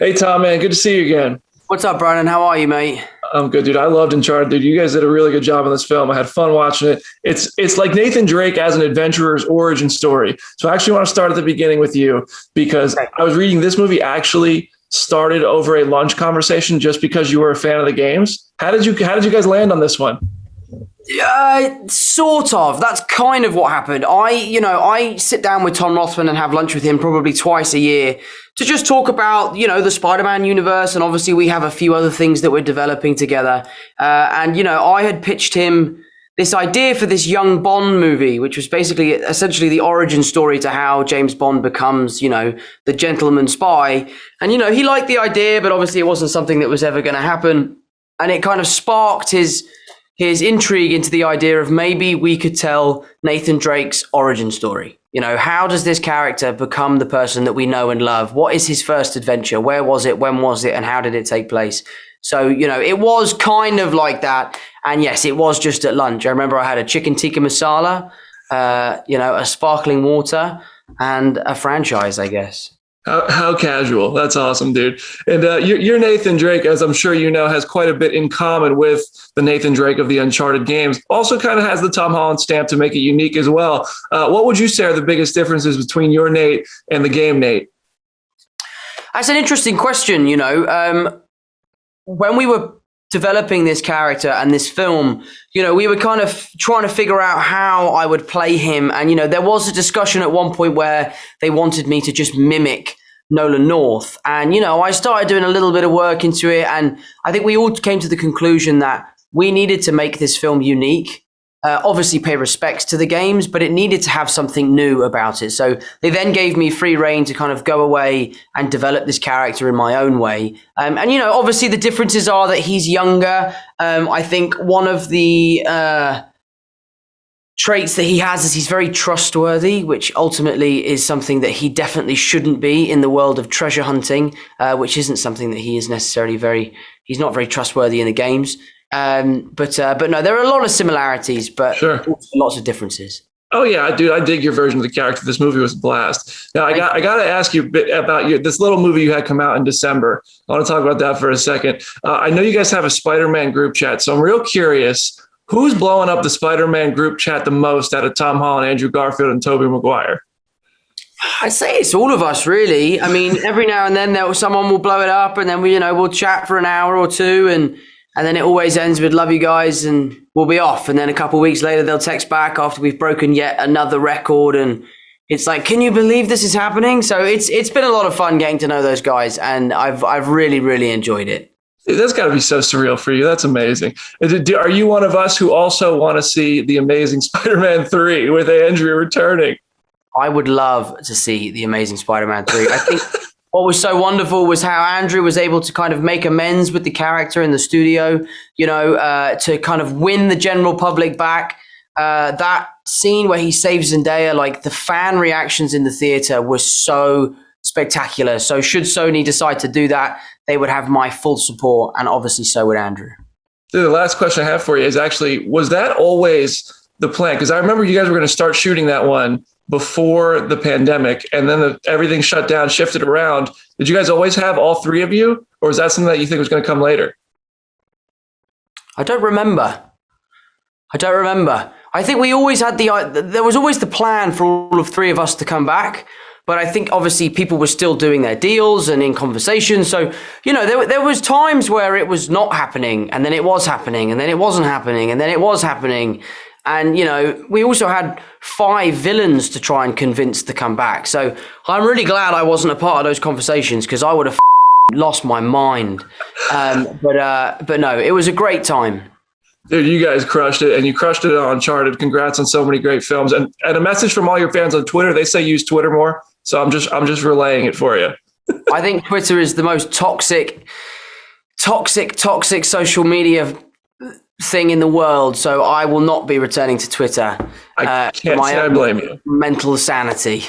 Hey, Tom, man, good to see you again. What's up, Brandon? How are you, mate? I'm good, dude. I loved Uncharted, dude. You guys did a really good job on this film. I had fun watching it. It's like Nathan Drake as an adventurer's origin story. So I actually want to start at the beginning with you because I was reading this movie actually started over a lunch conversation just because you were a fan of the games. How did you guys land on this one? Sort of. That's kind of what happened. I sit down with Tom Rothman and have lunch with him probably twice a year to just talk about, the Spider-Man universe. And obviously we have a few other things that we're developing together. I had pitched him this idea for this young Bond movie, which was essentially the origin story to how James Bond becomes, the gentleman spy. And, he liked the idea, but obviously it wasn't something that was ever going to happen. And it kind of sparked his intrigue into the idea of maybe we could tell Nathan Drake's origin story. How does this character become the person that we know and love? What is his first adventure? Where was it? When was it? And how did it take place? So, it was kind of like that. And yes, it was just at lunch. I remember I had a chicken tikka masala, a sparkling water, and a franchise, I guess. How casual. That's awesome, dude. And your Nathan Drake, as I'm sure you know, has quite a bit in common with the Nathan Drake of the Uncharted games. Also kind of has the Tom Holland stamp to make it unique as well. What would you say are the biggest differences between your Nate and the game Nate? That's an interesting question. When we were developing this character and this film, we were kind of trying to figure out how I would play him. And, there was a discussion at one point where they wanted me to just mimic Nolan North. And, I started doing a little bit of work into it. And I think we all came to the conclusion that we needed to make this film unique. Obviously pay respects to the games, but it needed to have something new about it. So they then gave me free rein to kind of go away and develop this character in my own way. Obviously the differences are that he's younger. I think one of the traits that he has is he's very trustworthy, which ultimately is something that he definitely shouldn't be in the world of treasure hunting, which isn't something that he is necessarily he's not very trustworthy in the games. But no, there are a lot of similarities, but sure, lots of differences. Oh yeah, dude, I dig your version of the character. This movie was a blast. Now I got to ask you a bit about this little movie you had come out in December. I want to talk about that for a second. I know you guys have a Spider-Man group chat, so I'm real curious. Who's blowing up the Spider-Man group chat the most out of Tom Holland, Andrew Garfield, and Tobey Maguire? I'd say it's all of us, really. I mean, every now and then someone will blow it up, and then we'll chat for an hour or two, and then it always ends with "love you guys" and we'll be off. And then a couple of weeks later, they'll text back after we've broken yet another record, and it's like, can you believe this is happening? So it's been a lot of fun getting to know those guys, and I've really, really enjoyed it. That's got to be so surreal for you. That's amazing. Are you one of us who also want to see The Amazing Spider-Man 3 with Andrew returning? I would love to see The Amazing Spider-Man 3. I think what was so wonderful was how Andrew was able to kind of make amends with the character in the studio, to kind of win the general public back. That scene where he saves Zendaya, like the fan reactions in the theater were so spectacular. So should Sony decide to do that, they would have my full support, and obviously so would Andrew. Dude, the last question I have for you is actually, was that always the plan? Because I remember you guys were going to start shooting that one before the pandemic, and then everything shut down, shifted around. Did you guys always have all three of you, or is that something that you think was going to come later? I don't remember. I think we always had there was always the plan for all of three of us to come back. But I think obviously people were still doing their deals and in conversations. So, there was times where it was not happening, and then it was happening, and then it wasn't happening, and then it was happening. And, we also had 5 villains to try and convince to come back. So I'm really glad I wasn't a part of those conversations, because I would have lost my mind. But no, it was a great time. Dude, you guys crushed it, and you crushed it on Uncharted. Congrats on so many great films. And a message from all your fans on Twitter. They say use Twitter more. So I'm just relaying it for you. I think Twitter is the most toxic social media thing in the world. So I will not be returning to Twitter. I can't say I blame you. Mental sanity.